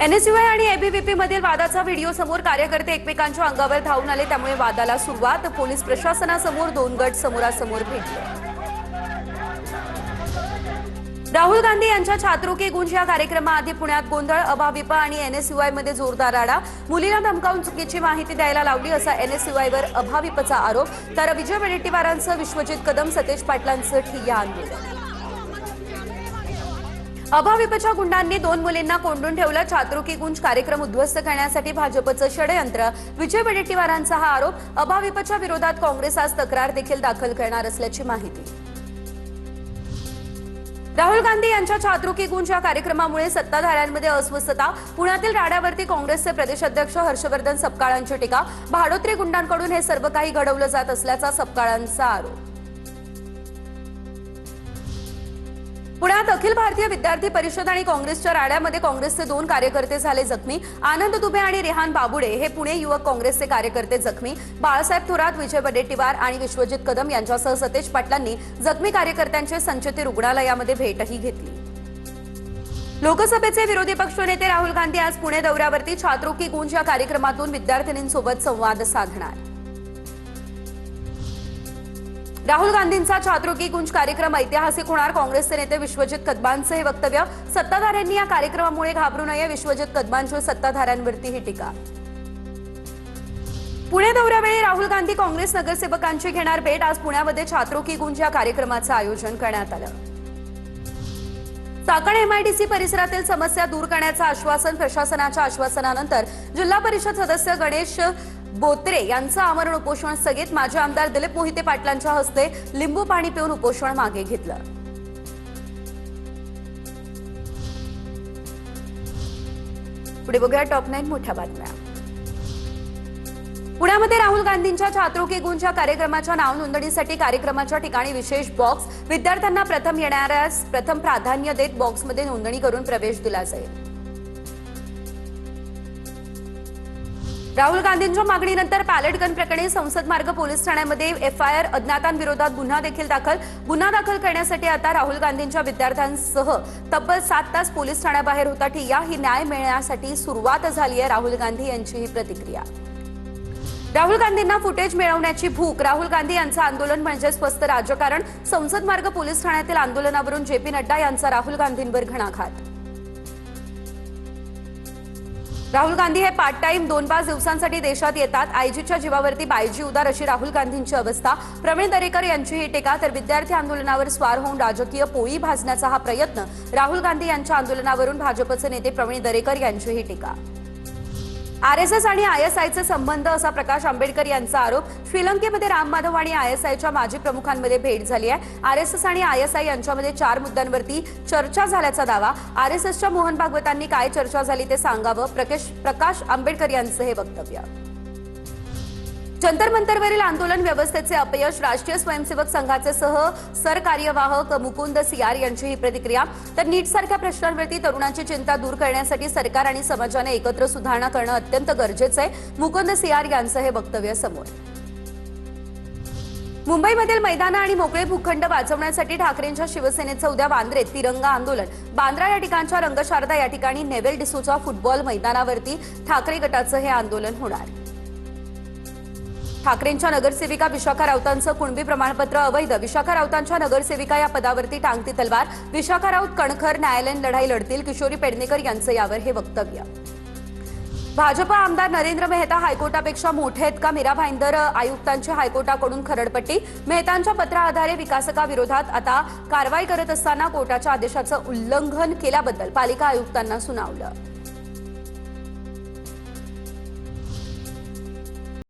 NSUI आणि ABVP मधील वादाचा व्हिडिओ समोर कार्यकर्ते एकमेकांच्या अंगावर धावून आले, त्यामुळे वादाला सुरुवात. पोलीस प्रशासनासमोर दोन गट समोरासमोर भेटले. राहुल गांधी यांच्या छात्रों के गुंज या कार्यक्रमाआधी पुण्यात गोंधळ. अभाविप आणि एनएसयूआय मध्ये जोरदार राडा. मुलीला धमकावून चुकीची माहिती द्यायला लावली असा एनएसयूआयवर अभाविपचा आरोप. तर विजय वडेट्टीवारांचं विश्वजित कदम, सतेज पाटलांचं ठिय्या आंदोलन. अभाविपच्या गुंडांनी दोन मुलींना कोंडून ठेवलं. छात्रों की गुंज कार्यक्रम उद्ध्वस्त करण्यासाठी भाजपचं षडयंत्र. विजय वडेट्टीवारांचा हा आरोप. अभाविपच्या विरोधात काँग्रेस आज तक्रार देखील दाखल करणार असल्याची माहिती. राहुल गांधी यांच्या छात्रों की गुंज या कार्यक्रमामुळे सत्ताधाऱ्यांमध्ये अस्वस्थता. पुण्यातील राड्यावरती काँग्रेसचे प्रदेशाध्यक्ष हर्षवर्धन सपकाळांची टीका. भाडोत्री गुंडांकडून हे सर्व काही घडवलं जात असल्याचा सपकाळांचा आरोप. पुण्यात अखिल भारतीय विद्यार्थी परिषद आणि काँग्रेसच्या राड्यामध्ये काँग्रेसचे दोन कार्यकर्ते झाले जखमी. आनंद दुबे आणि रेहान बाबुडे हे पुणे युवक काँग्रेसचे कार्यकर्ते जखमी. बाळासाहेब थोरात, विजय वडेट्टीवार आणि विश्वजित कदम यांच्यासह सतेज पाटलांनी जखमी कार्यकर्त्यांची संचेती रुग्णालयामध्ये भेटही घेतली. लोकसभेचे विरोधी पक्षनेते राहुल गांधी आज पुणे दौऱ्यावरती. छात्रों की गुंज या कार्यक्रमातून विद्यार्थिनींसोबत संवाद साधणार. राहुल गांधींचा छात्रों की गुंज कार्यक्रम ऐतिहासिक होणार. काँग्रेसचे नेते विश्वजित कदमांचं हे वक्तव्य. सत्ताधाऱ्यांनी या कार्यक्रमामुळे घाबरू नये. विश्वजित कदमांची सत्ताधाऱ्यांवरती ही टीका. पुणे दौऱ्यावेळी राहुल गांधी काँग्रेस नगरसेवकांची घेणार भेट. आज पुण्यामध्ये छात्रों की गुंज या कार्यक्रमाचं आयोजन करण्यात आलं. चाकण एमआयडीसी परिसरातील समस्या दूर करण्याचं आश्वासन. प्रशासनाच्या आश्वासनानंतर जिल्हा परिषद सदस्य गणेश बोत्रे यांचं आमरण उपोषण स्थगित. माजी आमदार दिलीप मोहिते पाटलांच्या हस्ते लिंबू पाणी पिऊन उपोषण मागे घेतलं. पुढे बघूया टॉप 9 मोठ्या बातम्या. पुण्यामध्ये राहुल गांधींच्या छात्रों की गुंज या कार्यक्रमाच्या नाव नोंदणीसाठी कार्यक्रमाच्या ठिकाणी विशेष बॉक्स. विद्यार्थ्यांना प्रथम येणाऱ्यास प्रथम प्राधान्य देत बॉक्समध्ये नोंदणी करून प्रवेश दिला जाईल. राहुल गांधींच्या मागणीनंतर पॅलेट गन प्रकरणी संसद मार्ग पोलीस ठाण्यामध्ये एफआयआर. अज्ञातांविरोधात गुन्हा देखील दाखल. गुन्हा दाखल करण्यासाठी आता राहुल गांधींच्या विद्यार्थ्यांसह तब्बल 7 तास पोलीस ठाण्याबाहेर होता ठिय्या. ही न्याय मिळण्यासाठी सुरुवात झाली आहे. राहुल गांधी यांची ही प्रतिक्रिया. राहुल गांधींना फुटेज मिळवण्याची भूक. राहुल गांधी यांचं आंदोलन म्हणजे स्वस्थ राजकारण. संसद मार्ग पोलीस ठाण्यातील आंदोलनावरून जेपी नड्डा यांचा राहुल गांधींवर घणाघात. राहुल गांधी हे पार्ट टाइम 2-5 दिवसांसाठी देशात येतात. आयजीच्या जीवावरती बायजी उदार अशी राहुल गांधींची अवस्था. प्रवीण दरेकर यांची ही टीका. तर विद्यार्थी आंदोलनावर स्वार होऊन राजकीय पोळी भाजण्याचा हा प्रयत्न. राहुल गांधी यांच्या आंदोलनावरून भाजपचे नेते प्रवीण दरेकर यांची ही टीका. आरएसएस आणि आयएसआयचे संबंध असा प्रकाश आंबेडकर यांचा आरोप. श्रीलंकेमध्ये राम माधव आणि आयएसआयच्या माजी प्रमुखांमध्ये भेट झाली आहे. आरएसएस आणि आयएसआय यांच्यामध्ये 4 मुद्द्यांवरती चर्चा झाल्याचा दावा. आरएसएसच्या मोहन भागवतांनी काय चर्चा झाली ते सांगावं. प्रकाश आंबेडकर यांचं हे वक्तव्य. जंतर मंतरवरील आंदोलन व्यवस्थेचे अपयश. राष्ट्रीय स्वयंसेवक संघाचे सरकार्यवाहक मुकुंद सियार यांची ही प्रतिक्रिया. तर नीटसारख्या प्रश्नांवरती तरुणांची चिंता दूर करण्यासाठी सरकार आणि समाजाने एकत्र सुधारणा करणं अत्यंत गरजेचं आहे. मुकुंद सियार यांचं हे वक्तव्य समोर. मुंबईमधील मैदानं आणि मोकळे भूखंड वाचवण्यासाठी ठाकरेंच्या शिवसेनेचं उद्या वांद्रेत तिरंगा आंदोलन. बांद्रा या ठिकाणच्या रंगशारदा या ठिकाणी नेव्हेल डिसूजा फुटबॉल मैदानावरती ठाकरे गटाचं हे आंदोलन होणार. ठाकरेंच्या नगरसेविका विशाखा राऊतांचं कुणबी प्रमाणपत्र अवैध. विशाखा राऊतांच्या नगरसेविका या पदावरती टांगती तलवार. विशाखा राऊत कणखर न्यायालयीन लढाई लढतील. किशोरी पेडणेकर यांचं यावर हे वक्तव्य. भाजप आमदार नरेंद्र मेहता हायकोर्टापेक्षा मोठे आहेत का? मीरा भाईंदर आयुक्तांची हायकोर्टाकडून खरडपट्टी. मेहतांच्या पत्राआधारे विकासकाविरोधात आता कारवाई करत असताना कोर्टाच्या आदेशाचं उल्लंघन केल्याबद्दल पालिका आयुक्तांना सुनावलं.